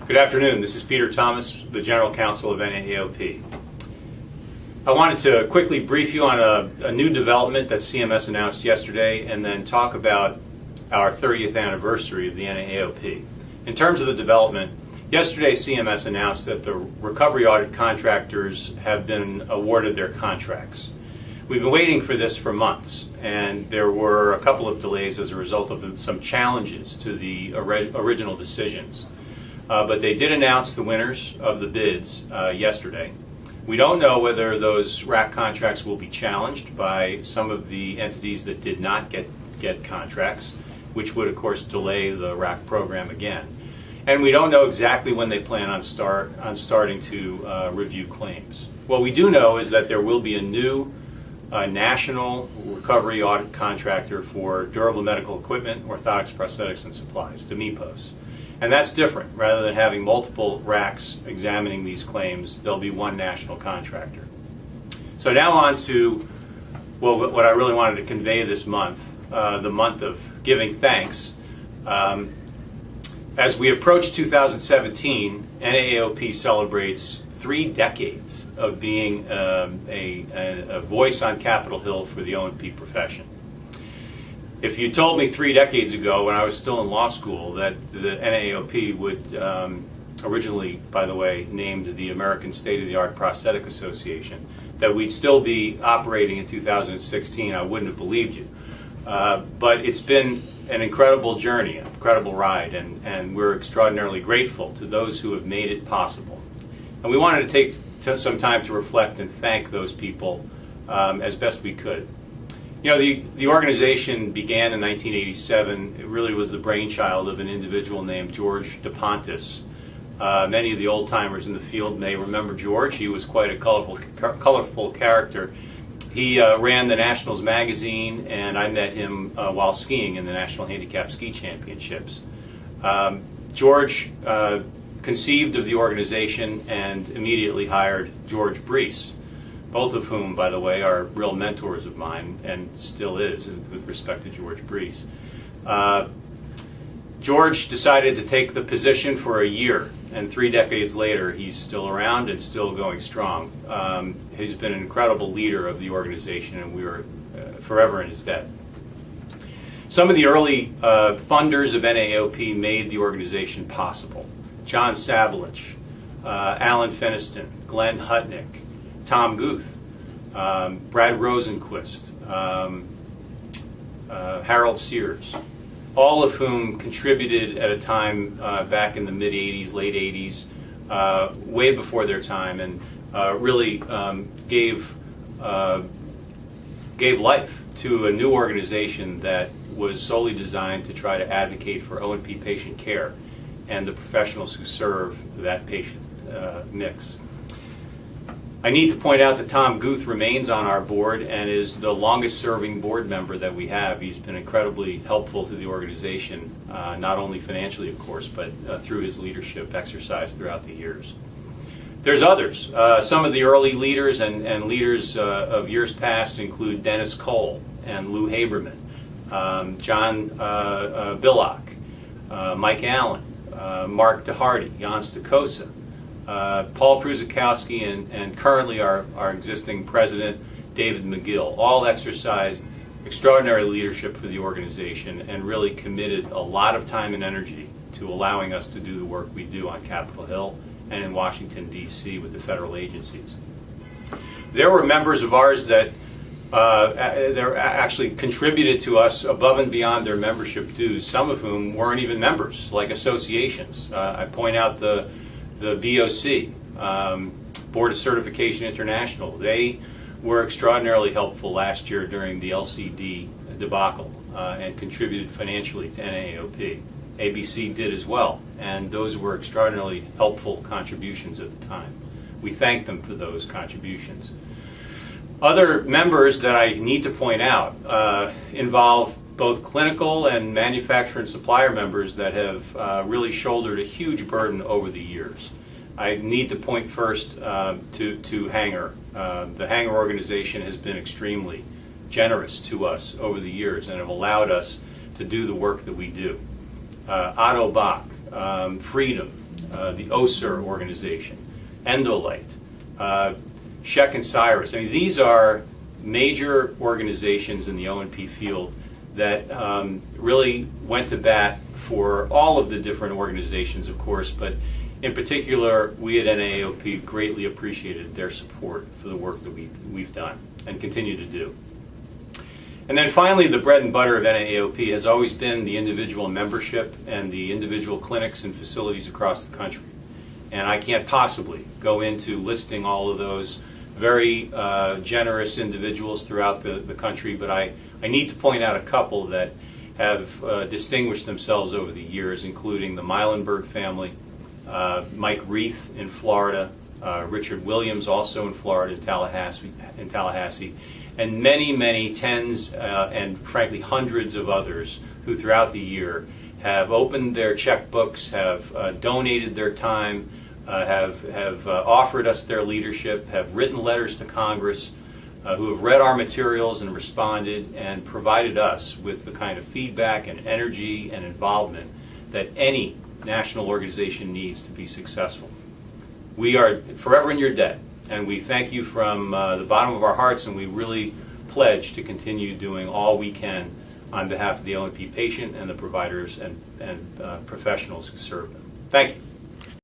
Good afternoon. This is Peter Thomas, the General Counsel of NAAOP. I wanted to quickly brief you on a new development that CMS announced yesterday and then talk about our 30th anniversary of the NAAOP. In terms of the development, yesterday CMS announced that the recovery audit contractors have been awarded their contracts. We've been waiting for this for months, and there were a couple of delays as a result of some challenges to the original decisions. But they did announce the winners of the bids yesterday. We don't know whether those RAC contracts will be challenged by some of the entities that did not get contracts, which would of course delay the RAC program again. And we don't know exactly when they plan on starting to review claims. What we do know is that there will be a new national recovery audit contractor for durable medical equipment, orthotics, prosthetics, and supplies, the MIPOS. And that's different. Rather than having multiple RACs examining these claims, there'll be one national contractor. So now on to what I really wanted to convey this month, the month of giving thanks. As we approach 2017, NAAOP celebrates 3 decades of being a voice on Capitol Hill for the O&P profession. If you told me 3 decades ago, when I was still in law school, that the NAAOP would, originally, by the way, named the American State-of-the-Art Prosthetic Association, that we'd still be operating in 2016, I wouldn't have believed you. But it's been an incredible journey, an incredible ride, and we're extraordinarily grateful to those who have made it possible. And we wanted to take some time to reflect and thank those people as best we could. You know, the organization began in 1987. It really was the brainchild of an individual named George DePontis. Many of the old-timers in the field may remember George. He was quite a colorful character. He ran the Nationals magazine, and I met him while skiing in the National Handicapped Ski Championships. George conceived of the organization and immediately hired George Breece, both of whom, by the way, are real mentors of mine and still is with respect to George Breece. George decided to take the position for a year, and 3 decades later he's still around and still going strong. He's been an incredible leader of the organization, and we are forever in his debt. Some of the early funders of NAAOP made the organization possible. John Savalich, Alan Feniston, Glenn Hutnick, Tom Guth, Brad Rosenquist, Harold Sears, all of whom contributed at a time back in the mid-'80s, late '80s, way before their time, and really gave life to a new organization that was solely designed to try to advocate for O&P patient care and the professionals who serve that patient mix. I need to point out that Tom Guth remains on our board and is the longest serving board member that we have. He's been incredibly helpful to the organization, not only financially, of course, but through his leadership exercised throughout the years. There's others. Some of the early leaders and leaders of years past include Dennis Cole and Lou Haberman, John Billock, Mike Allen, Mark DeHardy, Jan Stakosa, Paul Pruzakowski, and currently our existing president, David McGill, all exercised extraordinary leadership for the organization and really committed a lot of time and energy to allowing us to do the work we do on Capitol Hill and in Washington, D.C. with the federal agencies. There were members of ours that actually contributed to us above and beyond their membership dues, some of whom weren't even members, like associations. I point out the BOC, Board of Certification International. They were extraordinarily helpful last year during the LCD debacle and contributed financially to NAAOP. ABC did as well, and those were extraordinarily helpful contributions at the time. We thank them for those contributions. Other members that I need to point out involve both clinical and manufacturer and supplier members that have really shouldered a huge burden over the years. I need to point first to Hanger. The Hanger organization has been extremely generous to us over the years and have allowed us to do the work that we do. Otto Bach, Freedom, the OSER organization, Endolite, Sheck and Cyrus. I mean, these are major organizations in the O&P field that really went to bat for all of the different organizations, of course, but in particular, we at NAAOP greatly appreciated their support for the work that we've done and continue to do. And then finally, the bread and butter of NAAOP has always been the individual membership and the individual clinics and facilities across the country. And I can't possibly go into listing all of those very generous individuals throughout the country, but I need to point out a couple that have distinguished themselves over the years, including the Meilenberg family, Mike Reith in Florida, Richard Williams also in Florida, in Tallahassee, and many, many tens and frankly hundreds of others who throughout the year have opened their checkbooks, have donated their time, have offered us their leadership, have written letters to Congress, who have read our materials and responded and provided us with the kind of feedback and energy and involvement that any national organization needs to be successful. We are forever in your debt, and we thank you from the bottom of our hearts, and we really pledge to continue doing all we can on behalf of the O&P patient and the providers and professionals who serve them. Thank you.